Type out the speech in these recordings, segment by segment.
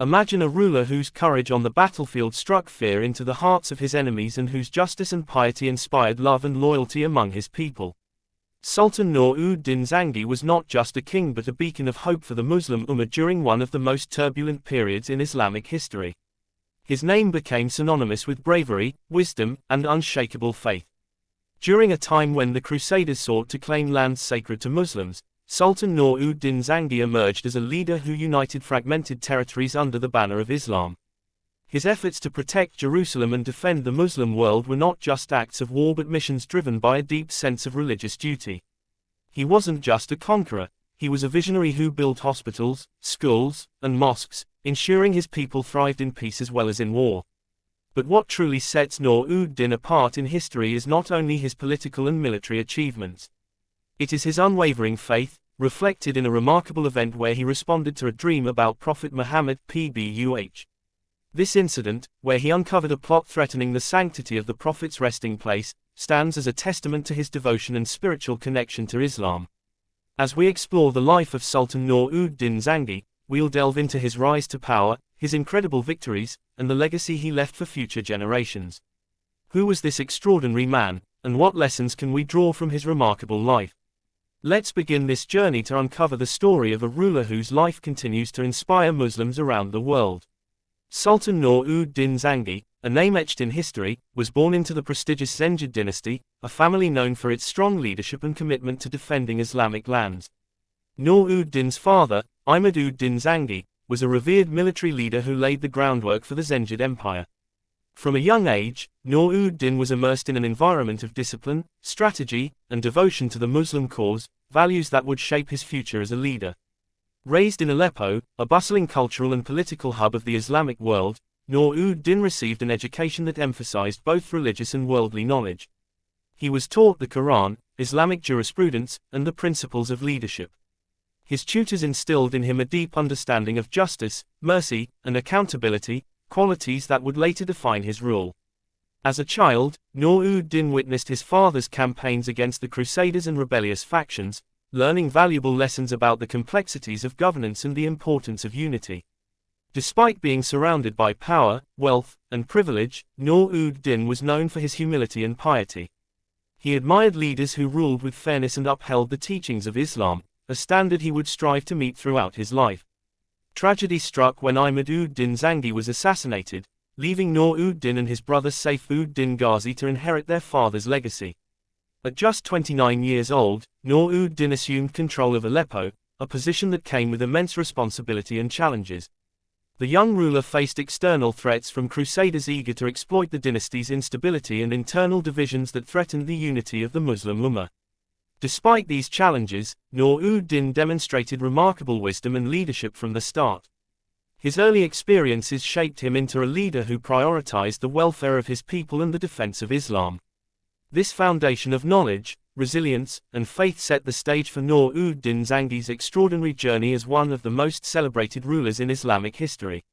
Imagine a ruler whose courage on the battlefield struck fear into the hearts of his enemies and whose justice and piety inspired love and loyalty among his people. Sultan Noor-ud-Din Zangi was not just a king but a beacon of hope for the Muslim Ummah during one of the most turbulent periods in Islamic history. His name became synonymous with bravery, wisdom, and unshakable faith. During a time when the Crusaders sought to claim lands sacred to Muslims, Sultan Noor-ud-Din Zangi emerged as a leader who united fragmented territories under the banner of Islam. His efforts to protect Jerusalem and defend the Muslim world were not just acts of war but missions driven by a deep sense of religious duty. He wasn't just a conqueror, he was a visionary who built hospitals, schools, and mosques, ensuring his people thrived in peace as well as in war. But what truly sets Noor-ud-Din apart in history is not only his political and military achievements. It is his unwavering faith, reflected in a remarkable event where he responded to a dream about Prophet Muhammad Paved. This incident, where he uncovered a plot threatening the sanctity of the Prophet's resting place, stands as a testament to his devotion and spiritual connection to Islam. As we explore the life of Sultan Noor-ud-Din Zangi, we'll delve into his rise to power, his incredible victories, and the legacy he left for future generations. Who was this extraordinary man, and what lessons can we draw from his remarkable life? Let's begin this journey to uncover the story of a ruler whose life continues to inspire Muslims around the world. Sultan Noor-ud-Din Zangi, a name etched in history, was born into the prestigious Zengid dynasty, a family known for its strong leadership and commitment to defending Islamic lands. Noor-ud-Din's father, Islamic-ud-Din Zangi, was a revered military leader who laid the groundwork for the Zengid Empire. From a young age, Noor-ud-Din was immersed in an environment of discipline, strategy, and devotion to the Muslim cause, values that would shape his future as a leader. Raised in Aleppo, a bustling cultural and political hub of the Islamic world, Noor-ud-Din received an education that emphasized both religious and worldly knowledge. He was taught the Quran, Islamic jurisprudence, and the principles of leadership. His tutors instilled in him a deep understanding of justice, mercy, and accountability, qualities that would later define his rule. As a child, Noor-ud-Din witnessed his father's campaigns against the Crusaders and rebellious factions, learning valuable lessons about the complexities of governance and the importance of unity. Despite being surrounded by power, wealth, and privilege, Noor-ud-Din was known for his humility and piety. He admired leaders who ruled with fairness and upheld the teachings of Islam, a standard he would strive to meet throughout his life. Tragedy struck when Islamic-ud-Din Zangi was assassinated, leaving Noor-ud-Din and his brother Saifuddin Ghazi to inherit their father's legacy. At just 29 years old, Noor-ud-Din assumed control of Aleppo, a position that came with immense responsibility and challenges. The young ruler faced external threats from Crusaders eager to exploit the dynasty's instability and internal divisions that threatened the unity of the Muslim Ummah. Despite these challenges, Noor-ud-Din demonstrated remarkable wisdom and leadership from the start. His early experiences shaped him into a leader who prioritized the welfare of his people and the defense of Islam. This foundation of knowledge, resilience, and faith set the stage for Noor-ud-Din Zangi's extraordinary journey as one of the most celebrated rulers in Islamic history.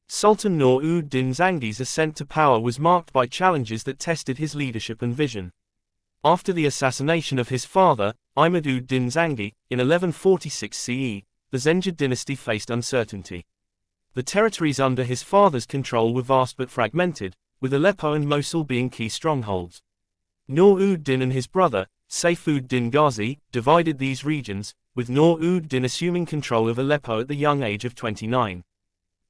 Sultan Noor-ud-Din Zangi's ascent to power was marked by challenges that tested his leadership and vision. After the assassination of his father, Islamic-ud-Din Zangi, in 1146 CE, the Zengid dynasty faced uncertainty. The territories under his father's control were vast but fragmented, with Aleppo and Mosul being key strongholds. Noor-ud-Din and his brother, Saifuddin Ghazi, divided these regions, with Noor-ud-Din assuming control of Aleppo at the young age of 29.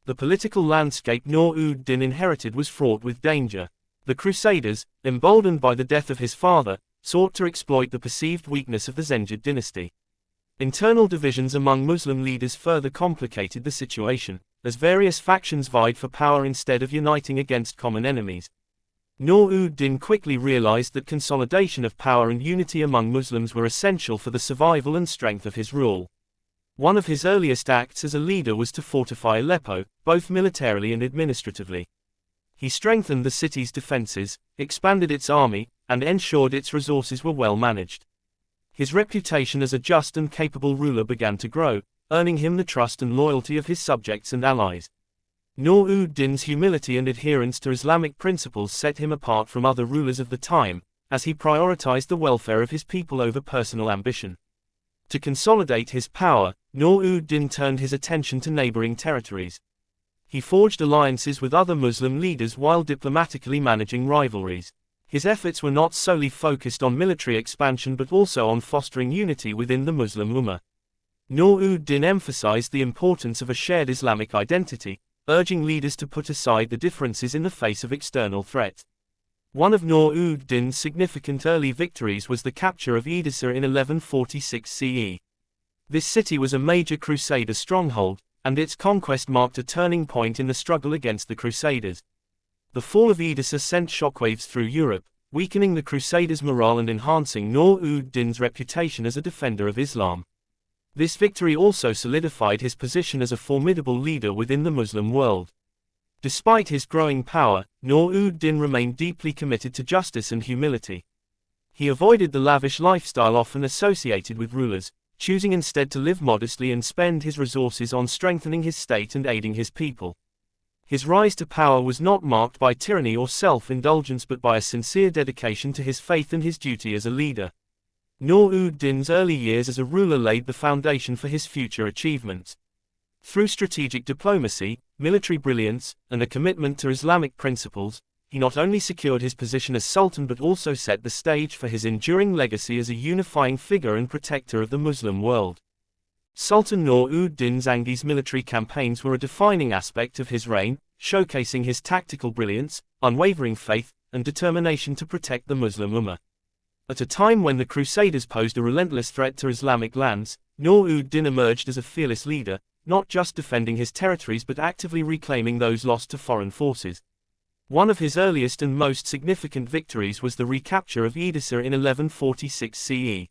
The political landscape Noor-ud-Din inherited was fraught with danger. The Crusaders, emboldened by the death of his father, sought to exploit the perceived weakness of the Zengid dynasty. Internal divisions among Muslim leaders further complicated the situation, as various factions vied for power instead of uniting against common enemies. Noor-ud-Din quickly realized that consolidation of power and unity among Muslims were essential for the survival and strength of his rule. One of his earliest acts as a leader was to fortify Aleppo, both militarily and administratively. He strengthened the city's defenses, expanded its army, and ensured its resources were well managed. His reputation as a just and capable ruler began to grow, earning him the trust and loyalty of his subjects and allies. Noor-ud-Din's humility and adherence to Islamic principles set him apart from other rulers of the time, as he prioritized the welfare of his people over personal ambition. To consolidate his power, Noor-ud-Din turned his attention to neighboring territories. He forged alliances with other Muslim leaders while diplomatically managing rivalries. His efforts were not solely focused on military expansion but also on fostering unity within the Muslim Ummah. Noor-ud-Din emphasized the importance of a shared Islamic identity, urging leaders to put aside the differences in the face of external threats. One of Noor-ud-Din's significant early victories was the capture of Edessa in 1146 CE. This city was a major Crusader stronghold, and its conquest marked a turning point in the struggle against the Crusaders. The fall of Edessa sent shockwaves through Europe, weakening the Crusaders' morale and enhancing Noor-ud-Din's reputation as a defender of Islam. This victory also solidified his position as a formidable leader within the Muslim world. Despite his growing power, Noor-ud-Din remained deeply committed to justice and humility. He avoided the lavish lifestyle often associated with rulers, choosing instead to live modestly and spend his resources on strengthening his state and aiding his people. His rise to power was not marked by tyranny or self-indulgence but by a sincere dedication to his faith and his duty as a leader. Noor-ud-Din's early years as a ruler laid the foundation for his future achievements. Through strategic diplomacy, military brilliance, and a commitment to Islamic principles, he not only secured his position as Sultan but also set the stage for his enduring legacy as a unifying figure and protector of the Muslim world. Sultan Noor-ud-Din Zangi's military campaigns were a defining aspect of his reign, showcasing his tactical brilliance, unwavering faith, and determination to protect the Muslim Ummah. At a time when the Crusaders posed a relentless threat to Islamic lands, Noor-ud-Din emerged as a fearless leader, not just defending his territories but actively reclaiming those lost to foreign forces. One of his earliest and most significant victories was the recapture of Edessa in 1146 CE.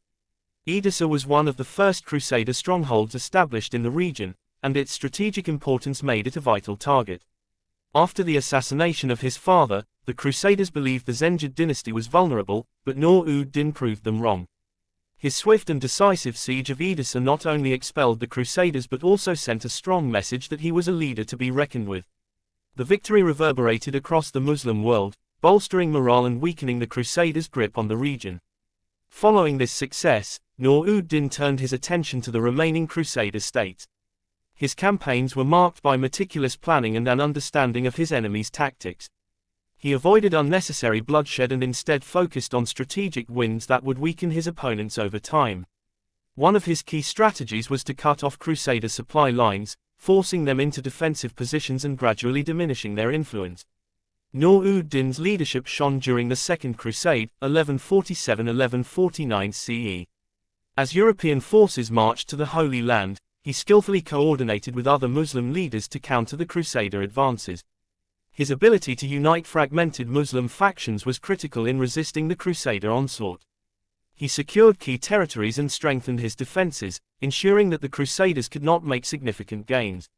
Edessa was one of the first Crusader strongholds established in the region, and its strategic importance made it a vital target. After the assassination of his father, the Crusaders believed the Zengid dynasty was vulnerable, but Noor-ud-Din proved them wrong. His swift and decisive siege of Edessa not only expelled the Crusaders but also sent a strong message that he was a leader to be reckoned with. The victory reverberated across the Muslim world, bolstering morale and weakening the Crusaders' grip on the region. Following this success, Noor-ud-Din turned his attention to the remaining Crusader states. His campaigns were marked by meticulous planning and an understanding of his enemies' tactics. He avoided unnecessary bloodshed and instead focused on strategic wins that would weaken his opponents over time. One of his key strategies was to cut off Crusader supply lines, forcing them into defensive positions and gradually diminishing their influence. Noor-ud-Din's leadership shone during the Second Crusade, 1147–1149 CE. As European forces marched to the Holy Land, he skillfully coordinated with other Muslim leaders to counter the Crusader advances. His ability to unite fragmented Muslim factions was critical in resisting the Crusader onslaught. He secured key territories and strengthened his defenses, ensuring that the Crusaders could not make significant gains.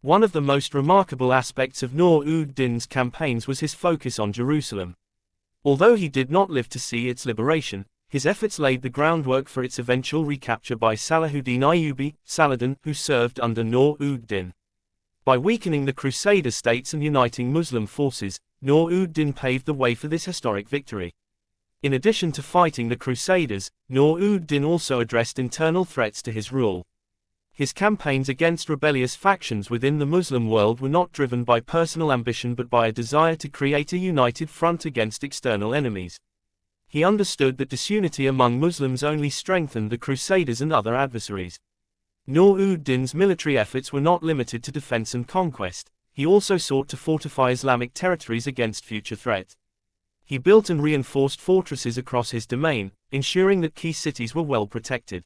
One of the most remarkable aspects of Noor-ud-Din's campaigns was his focus on Jerusalem. Although he did not live to see its liberation, his efforts laid the groundwork for its eventual recapture by Salahuddin Ayyubi, Saladin, who served under Noor-ud-Din. By weakening the Crusader states and uniting Muslim forces, Noor-ud-Din paved the way for this historic victory. In addition to fighting the Crusaders, Noor-ud-Din also addressed internal threats to his rule. His campaigns against rebellious factions within the Muslim world were not driven by personal ambition but by a desire to create a united front against external enemies. He understood that disunity among Muslims only strengthened the Crusaders and other adversaries. Noor-ud-Din's military efforts were not limited to defense and conquest. He also sought to fortify Islamic territories against future threats. He built and reinforced fortresses across his domain, ensuring that key cities were well protected.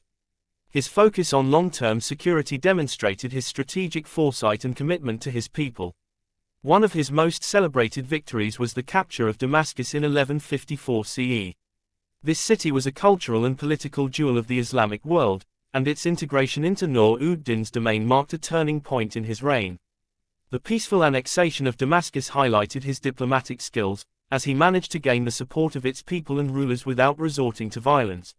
His focus on long-term security demonstrated his strategic foresight and commitment to his people. One of his most celebrated victories was the capture of Damascus in 1154 CE. This city was a cultural and political jewel of the Islamic world, and its integration into Noor-ud-Din's domain marked a turning point in his reign. The peaceful annexation of Damascus highlighted his diplomatic skills, as he managed to gain the support of its people and rulers without resorting to violence.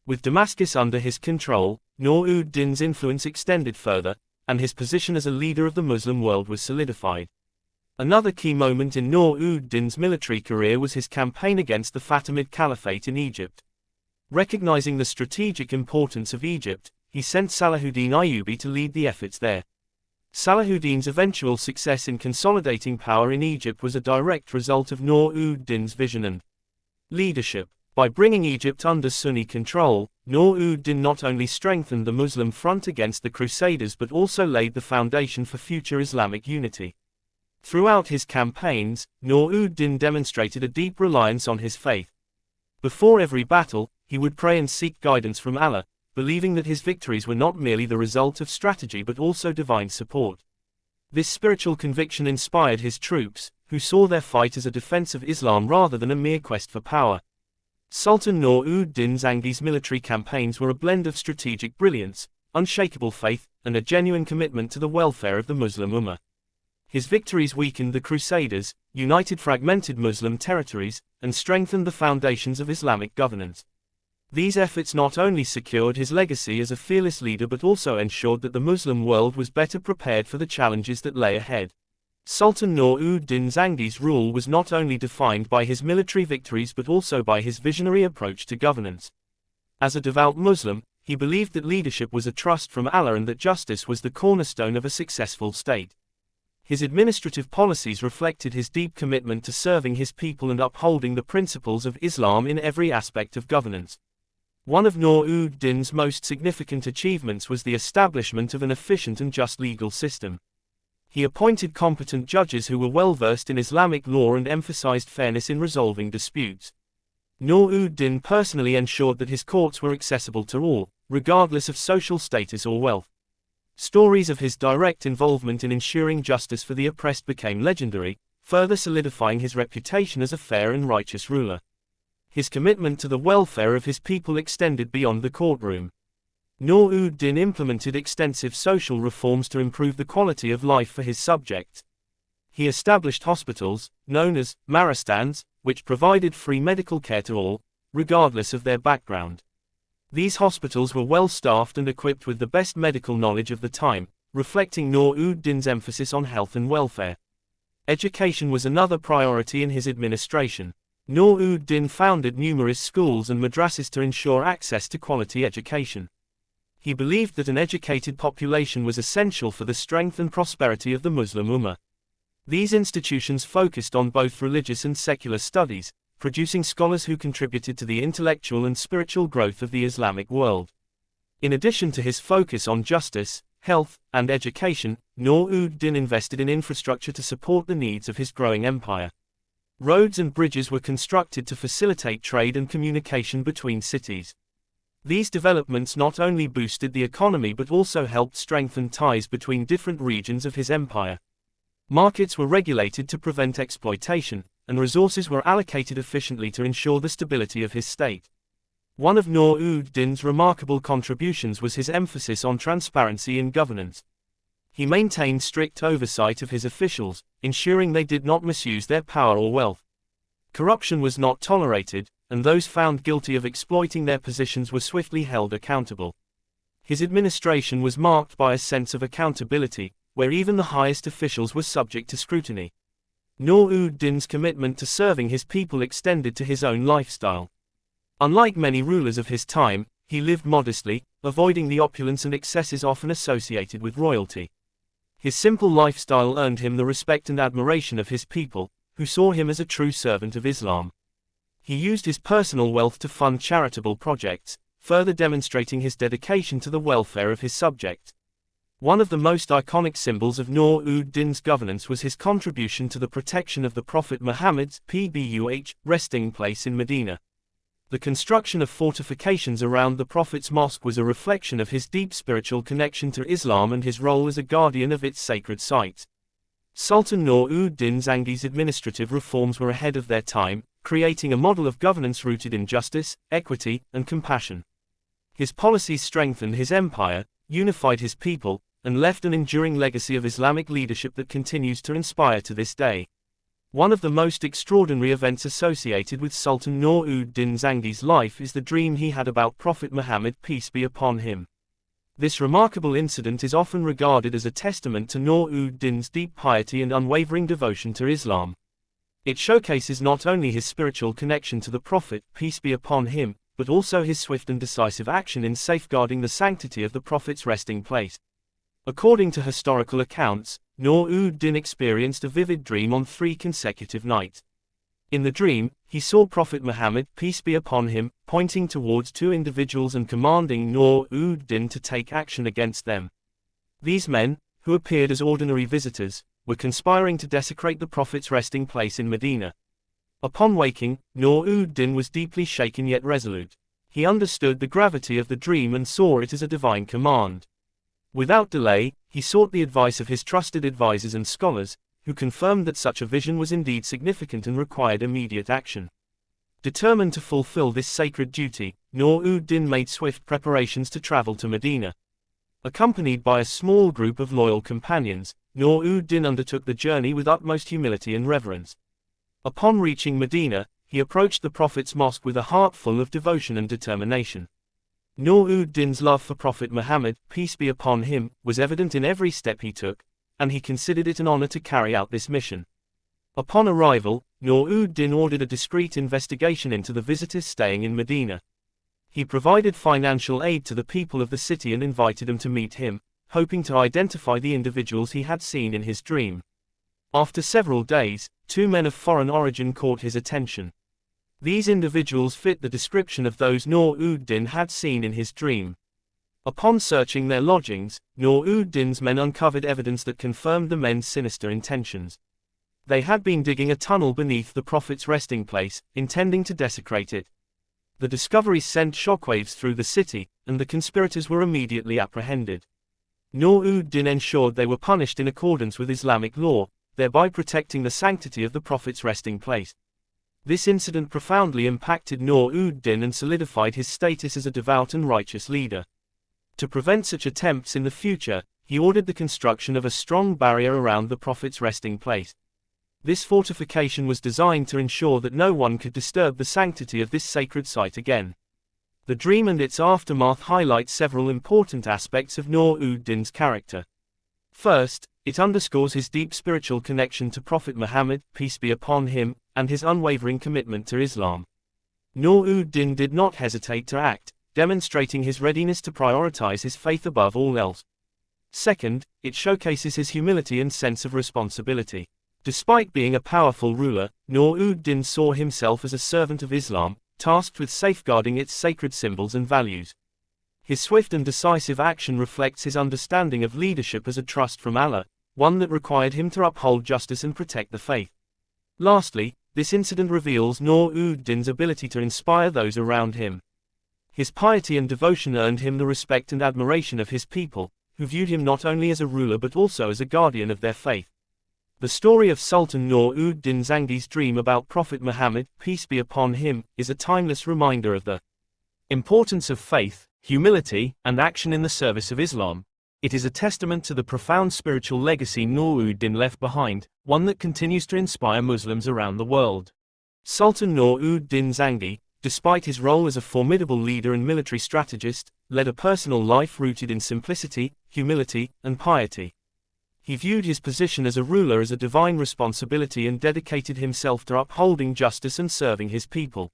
With Damascus under his control, Noor-ud-Din's influence extended further, and his position as a leader of the Muslim world was solidified. Another key moment in Noor-ud-Din's military career was his campaign against the Fatimid Caliphate in Egypt. Recognizing the strategic importance of Egypt, he sent Salahuddin Ayyubi to lead the efforts there. Salahuddin's eventual success in consolidating power in Egypt was a direct result of Noor-ud-Din's vision and leadership. By bringing Egypt under Sunni control, Noor-ud-Din not only strengthened the Muslim front against the Crusaders but also laid the foundation for future Islamic unity. Throughout his campaigns, Noor-ud-Din demonstrated a deep reliance on his faith. Before every battle, he would pray and seek guidance from Allah, believing that his victories were not merely the result of strategy but also divine support. This spiritual conviction inspired his troops, who saw their fight as a defense of Islam rather than a mere quest for power. Sultan Noor-ud-Din Zangi's military campaigns were a blend of strategic brilliance, unshakable faith, and a genuine commitment to the welfare of the Muslim Ummah. His victories weakened the Crusaders, united fragmented Muslim territories, and strengthened the foundations of Islamic governance. These efforts not only secured his legacy as a fearless leader but also ensured that the Muslim world was better prepared for the challenges that lay ahead. Sultan Noor-ud-Din Zangi's rule was not only defined by his military victories but also by his visionary approach to governance. As a devout Muslim, he believed that leadership was a trust from Allah and that justice was the cornerstone of a successful state. His administrative policies reflected his deep commitment to serving his people and upholding the principles of Islam in every aspect of governance. One of Noor-ud-Din's most significant achievements was the establishment of an efficient and just legal system. He appointed competent judges who were well versed in Islamic law and emphasized fairness in resolving disputes. Noor-ud-Din personally ensured that his courts were accessible to all, regardless of social status or wealth. Stories of his direct involvement in ensuring justice for the oppressed became legendary, further solidifying his reputation as a fair and righteous ruler. His commitment to the welfare of his people extended beyond the courtroom. Noor-ud-Din implemented extensive social reforms to improve the quality of life for his subjects. He established hospitals, known as marastans, which provided free medical care to all, regardless of their background. These hospitals were well-staffed and equipped with the best medical knowledge of the time, reflecting Noor-ud-Din's emphasis on health and welfare. Education was another priority in his administration. Noor-ud-Din founded numerous schools and madrasas to ensure access to quality education. He believed that an educated population was essential for the strength and prosperity of the Muslim Ummah. These institutions focused on both religious and secular studies, producing scholars who contributed to the intellectual and spiritual growth of the Islamic world. In addition to his focus on justice, health, and education, Noor-ud-Din invested in infrastructure to support the needs of his growing empire. Roads and bridges were constructed to facilitate trade and communication between cities. These developments not only boosted the economy but also helped strengthen ties between different regions of his empire. Markets were regulated to prevent exploitation, and resources were allocated efficiently to ensure the stability of his state. One of Noor-ud-Din's remarkable contributions was his emphasis on transparency in governance. He maintained strict oversight of his officials, ensuring they did not misuse their power or wealth. Corruption was not tolerated, and those found guilty of exploiting their positions were swiftly held accountable. His administration was marked by a sense of accountability, where even the highest officials were subject to scrutiny. Noor-ud-Din's commitment to serving his people extended to his own lifestyle. Unlike many rulers of his time, he lived modestly, avoiding the opulence and excesses often associated with royalty. His simple lifestyle earned him the respect and admiration of his people, who saw him as a true servant of Islam. He used his personal wealth to fund charitable projects, further demonstrating his dedication to the welfare of his subjects. One of the most iconic symbols of Noor-ud-Din's governance was his contribution to the protection of the Prophet Muhammad's resting place in Medina. The construction of fortifications around the Prophet's mosque was a reflection of his deep spiritual connection to Islam and his role as a guardian of its sacred sites. Sultan Noor-ud-Din Zangi's administrative reforms were ahead of their time, creating a model of governance rooted in justice, equity, and compassion. His policies strengthened his empire, unified his people, and left an enduring legacy of Islamic leadership that continues to inspire to this day. One of the most extraordinary events associated with Sultan Noor-ud-Din Zangi's life is the dream he had about Prophet Muhammad, peace be upon him. This remarkable incident is often regarded as a testament to Noor-ud-Din's deep piety and unwavering devotion to Islam. It showcases not only his spiritual connection to the Prophet, peace be upon him, but also his swift and decisive action in safeguarding the sanctity of the Prophet's resting place. According to historical accounts, Noor-ud-Din experienced a vivid dream on 3 consecutive nights. In the dream, he saw Prophet Muhammad, peace be upon him, pointing towards 2 individuals and commanding Noor-ud-Din to take action against them. These men, who appeared as ordinary visitors, were conspiring to desecrate the Prophet's resting place in Medina. Upon waking, Noor-ud-Din was deeply shaken yet resolute. He understood the gravity of the dream and saw it as a divine command. Without delay, he sought the advice of his trusted advisors and scholars, who confirmed that such a vision was indeed significant and required immediate action. Determined to fulfill this sacred duty, Noor-ud-Din made swift preparations to travel to Medina. Accompanied by a small group of loyal companions, Noor-ud-Din undertook the journey with utmost humility and reverence. Upon reaching Medina, he approached the Prophet's mosque with a heart full of devotion and determination. Noor-ud-Din's love for Prophet Muhammad, peace be upon him, was evident in every step he took, and he considered it an honor to carry out this mission. Upon arrival, Noor-ud-Din ordered a discreet investigation into the visitors staying in Medina. He provided financial aid to the people of the city and invited them to meet him, hoping to identify the individuals he had seen in his dream. After several days, 2 men of foreign origin caught his attention. These individuals fit the description of those Noor-ud-Din had seen in his dream. Upon searching their lodgings, Noor-ud-Din's men uncovered evidence that confirmed the men's sinister intentions. They had been digging a tunnel beneath the Prophet's resting place, intending to desecrate it. The discovery sent shockwaves through the city, and the conspirators were immediately apprehended. Noor-ud-Din ensured they were punished in accordance with Islamic law, thereby protecting the sanctity of the Prophet's resting place. This incident profoundly impacted Noor-ud-Din and solidified his status as a devout and righteous leader. To prevent such attempts in the future, he ordered the construction of a strong barrier around the Prophet's resting place. This fortification was designed to ensure that no one could disturb the sanctity of this sacred site again. The dream and its aftermath highlight several important aspects of Noor-ud-Din's character. First, it underscores his deep spiritual connection to Prophet Muhammad, peace be upon him, and his unwavering commitment to Islam. Noor-ud-Din did not hesitate to act, demonstrating his readiness to prioritize his faith above all else. Second, it showcases his humility and sense of responsibility. Despite being a powerful ruler, Noor-ud-Din saw himself as a servant of Islam, tasked with safeguarding its sacred symbols and values. His swift and decisive action reflects his understanding of leadership as a trust from Allah, one that required him to uphold justice and protect the faith. Lastly, this incident reveals Noor-ud-Din's ability to inspire those around him. His piety and devotion earned him the respect and admiration of his people, who viewed him not only as a ruler but also as a guardian of their faith. The story of Sultan Noor-ud-Din Zangi's dream about Prophet Muhammad, peace be upon him, is a timeless reminder of the importance of faith, humility, and action in the service of Islam. It is a testament to the profound spiritual legacy Noor-ud-Din left behind, one that continues to inspire Muslims around the world. Sultan Noor-ud-Din Zangi, despite his role as a formidable leader and military strategist, led a personal life rooted in simplicity, humility, and piety. He viewed his position as a ruler as a divine responsibility and dedicated himself to upholding justice and serving his people.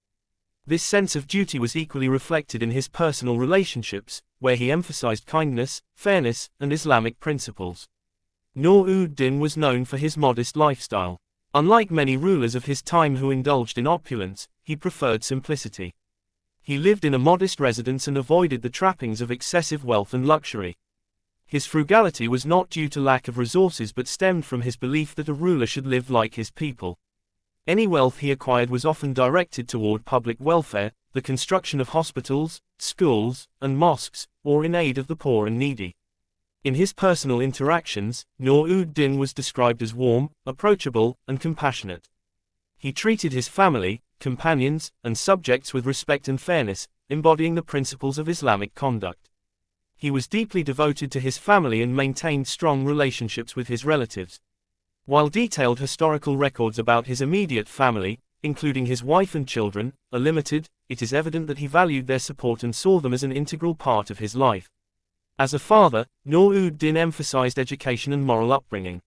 This sense of duty was equally reflected in his personal relationships, where he emphasized kindness, fairness, and Islamic principles. Noor-ud-Din was known for his modest lifestyle. Unlike many rulers of his time who indulged in opulence, he preferred simplicity. He lived in a modest residence and avoided the trappings of excessive wealth and luxury. His frugality was not due to lack of resources but stemmed from his belief that a ruler should live like his people. Any wealth he acquired was often directed toward public welfare, the construction of hospitals, schools, and mosques, or in aid of the poor and needy. In his personal interactions, Noor-ud-Din was described as warm, approachable, and compassionate. He treated his family, companions, and subjects with respect and fairness, embodying the principles of Islamic conduct. He was deeply devoted to his family and maintained strong relationships with his relatives. While detailed historical records about his immediate family, including his wife and children, are limited, it is evident that he valued their support and saw them as an integral part of his life. As a father, Noor-ud-Din emphasized education and moral upbringing.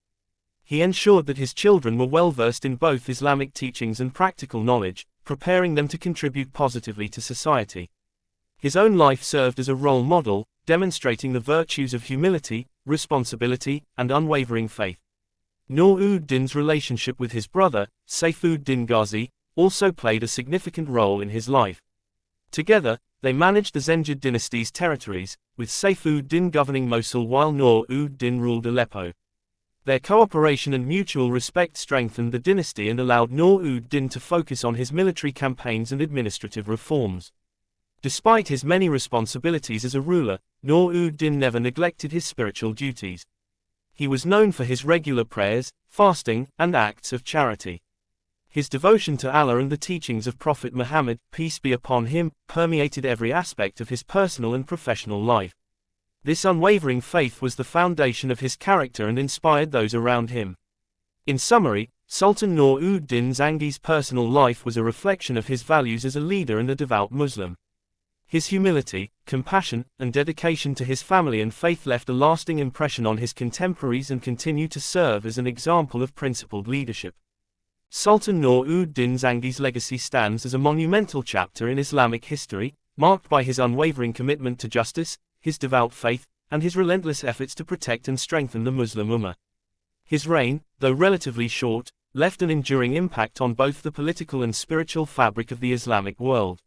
He ensured that his children were well versed in both Islamic teachings and practical knowledge, preparing them to contribute positively to society. His own life served as a role model, demonstrating the virtues of humility, responsibility, and unwavering faith. Noor-ud-Din's relationship with his brother, Saifuddin Ghazi, also played a significant role in his life. Together, they managed the Zengid dynasty's territories, with Saifuddin governing Mosul while Noor-ud-Din ruled Aleppo. Their cooperation and mutual respect strengthened the dynasty and allowed Noor-ud-Din to focus on his military campaigns and administrative reforms. Despite his many responsibilities as a ruler, Noor-ud-Din never neglected his spiritual duties. He was known for his regular prayers, fasting, and acts of charity. His devotion to Allah and the teachings of Prophet Muhammad, peace be upon him, permeated every aspect of his personal and professional life. This unwavering faith was the foundation of his character and inspired those around him. In summary, Sultan Noor-ud-Din Zangi's personal life was a reflection of his values as a leader and a devout Muslim. His humility, compassion, and dedication to his family and faith left a lasting impression on his contemporaries and continue to serve as an example of principled leadership. Sultan Noor-ud-Din Zangi's legacy stands as a monumental chapter in Islamic history, marked by his unwavering commitment to justice, his devout faith, and his relentless efforts to protect and strengthen the Muslim Ummah. His reign, though relatively short, left an enduring impact on both the political and spiritual fabric of the Islamic world.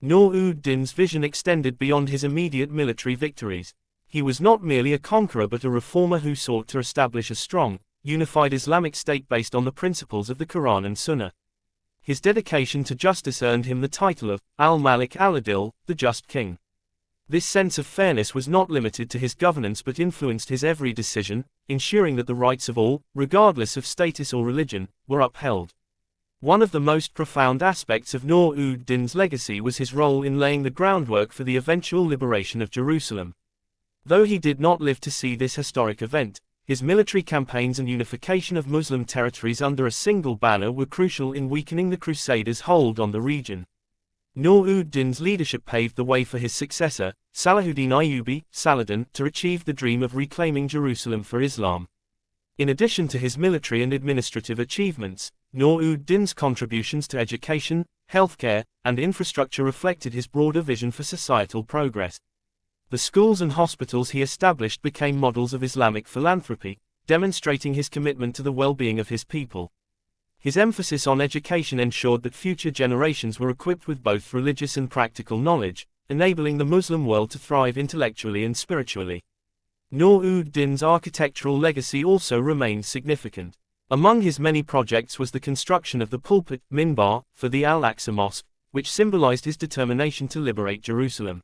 Noor-ud-Din's vision extended beyond his immediate military victories. He was not merely a conqueror but a reformer who sought to establish a strong, unified Islamic state based on the principles of the Quran and Sunnah. His dedication to justice earned him the title of Al-Malik al-Adil, the Just King. This sense of fairness was not limited to his governance but influenced his every decision, ensuring that the rights of all, regardless of status or religion, were upheld. One of the most profound aspects of Noor-ud-Din's legacy was his role in laying the groundwork for the eventual liberation of Jerusalem. Though he did not live to see this historic event, his military campaigns and unification of Muslim territories under a single banner were crucial in weakening the Crusaders' hold on the region. Noor-ud-Din's leadership paved the way for his successor, Salahuddin Ayyubi, Saladin, to achieve the dream of reclaiming Jerusalem for Islam. In addition to his military and administrative achievements, Noor-ud-Din's contributions to education, healthcare, and infrastructure reflected his broader vision for societal progress. The schools and hospitals he established became models of Islamic philanthropy, demonstrating his commitment to the well-being of his people. His emphasis on education ensured that future generations were equipped with both religious and practical knowledge, enabling the Muslim world to thrive intellectually and spiritually. Noor-ud-Din's architectural legacy also remained significant. Among his many projects was the construction of the pulpit, minbar, for the Al-Aqsa Mosque, which symbolized his determination to liberate Jerusalem.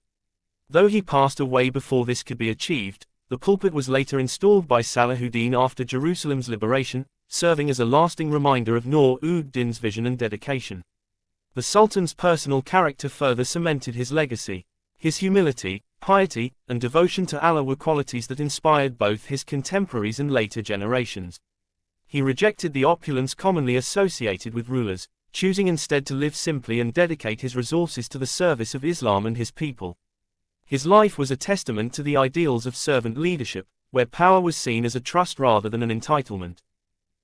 Though he passed away before this could be achieved, the pulpit was later installed by Salahuddin after Jerusalem's liberation, serving as a lasting reminder of Noor-ud-Din's vision and dedication. The Sultan's personal character further cemented his legacy. His humility, piety, and devotion to Allah were qualities that inspired both his contemporaries and later generations. He rejected the opulence commonly associated with rulers, choosing instead to live simply and dedicate his resources to the service of Islam and his people. His life was a testament to the ideals of servant leadership, where power was seen as a trust rather than an entitlement.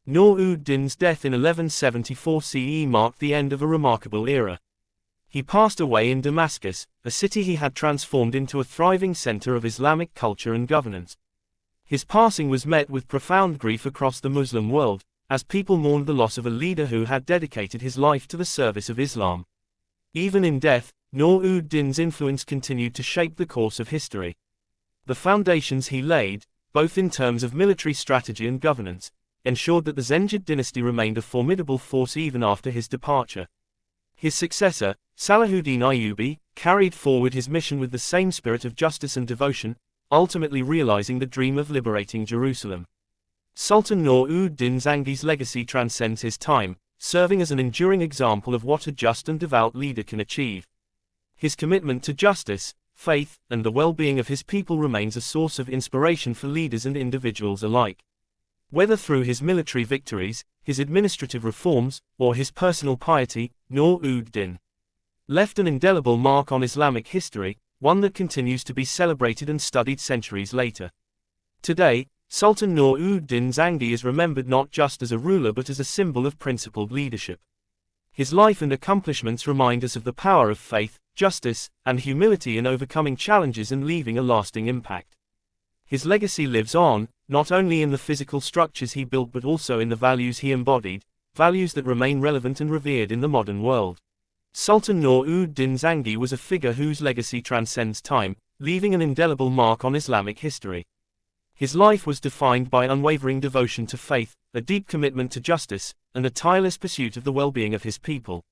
Noor-ud-Din's death in 1174 CE marked the end of a remarkable era. He passed away in Damascus, a city he had transformed into a thriving center of Islamic culture and governance. His passing was met with profound grief across the Muslim world, as people mourned the loss of a leader who had dedicated his life to the service of Islam. Even in death, Noor-ud-Din's influence continued to shape the course of history. The foundations he laid, both in terms of military strategy and governance, ensured that the Zengid dynasty remained a formidable force even after his departure. His successor, Salahuddin Ayyubi, carried forward his mission with the same spirit of justice and devotion, ultimately realizing the dream of liberating Jerusalem. Sultan Noor-ud-Din Zangi's legacy transcends his time, serving as an enduring example of what a just and devout leader can achieve. His commitment to justice, faith, and the well-being of his people remains a source of inspiration for leaders and individuals alike. Whether through his military victories, his administrative reforms, or his personal piety, Noor-ud-Din left an indelible mark on Islamic history, one that continues to be celebrated and studied centuries later. Today, Sultan Noor-ud-Din Zangi is remembered not just as a ruler but as a symbol of principled leadership. His life and accomplishments remind us of the power of faith, justice, and humility in overcoming challenges and leaving a lasting impact. His legacy lives on, not only in the physical structures he built but also in the values he embodied, values that remain relevant and revered in the modern world. Sultan Noor-ud-Din Zangi was a figure whose legacy transcends time, leaving an indelible mark on Islamic history. His life was defined by unwavering devotion to faith, a deep commitment to justice, and a tireless pursuit of the well-being of his people.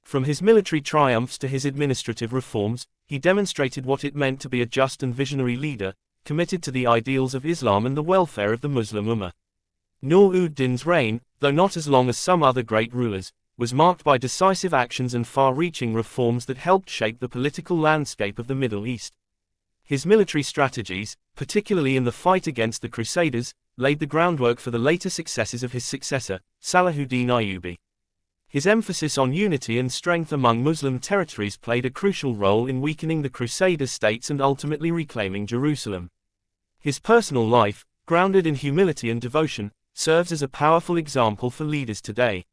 From his military triumphs to his administrative reforms, he demonstrated what it meant to be a just and visionary leader, committed to the ideals of Islam and the welfare of the Muslim Ummah. Noor-ud-Din's reign, though not as long as some other great rulers, was marked by decisive actions and far-reaching reforms that helped shape the political landscape of the Middle East. His military strategies, particularly in the fight against the Crusaders, laid the groundwork for the later successes of his successor, Salahuddin Ayyubi. His emphasis on unity and strength among Muslim territories played a crucial role in weakening the Crusader states and ultimately reclaiming Jerusalem. His personal life, grounded in humility and devotion, serves as a powerful example for leaders today.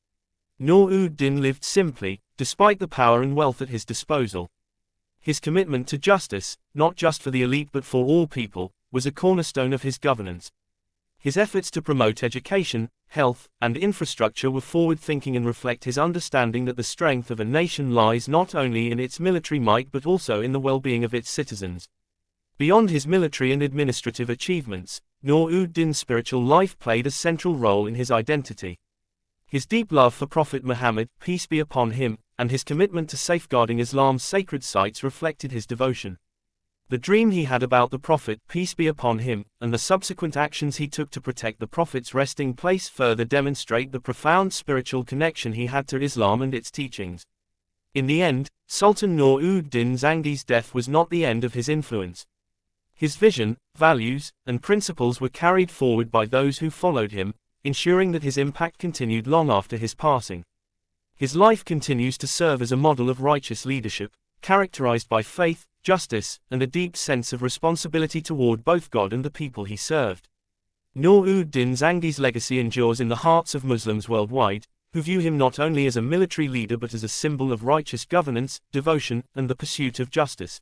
Noor-ud-Din lived simply, despite the power and wealth at his disposal. His commitment to justice, not just for the elite but for all people, was a cornerstone of his governance. His efforts to promote education, health, and infrastructure were forward-thinking and reflect his understanding that the strength of a nation lies not only in its military might but also in the well-being of its citizens. Beyond his military and administrative achievements, Noor-ud-Din's spiritual life played a central role in his identity. His deep love for Prophet Muhammad, peace be upon him, and his commitment to safeguarding Islam's sacred sites reflected his devotion. The dream he had about the Prophet, peace be upon him, and the subsequent actions he took to protect the Prophet's resting place further demonstrate the profound spiritual connection he had to Islam and its teachings. In the end, Sultan Noor-ud-Din Zangi's death was not the end of his influence. His vision, values, and principles were carried forward by those who followed him, ensuring that his impact continued long after his passing. His life continues to serve as a model of righteous leadership, characterized by faith, justice, and a deep sense of responsibility toward both God and the people he served. Noor-ud-Din Zangi's legacy endures in the hearts of Muslims worldwide, who view him not only as a military leader but as a symbol of righteous governance, devotion, and the pursuit of justice.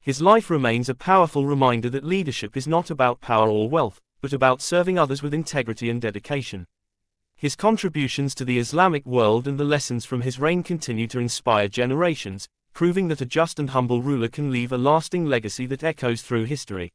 His life remains a powerful reminder that leadership is not about power or wealth, but about serving others with integrity and dedication. His contributions to the Islamic world and the lessons from his reign continue to inspire generations, proving that a just and humble ruler can leave a lasting legacy that echoes through history.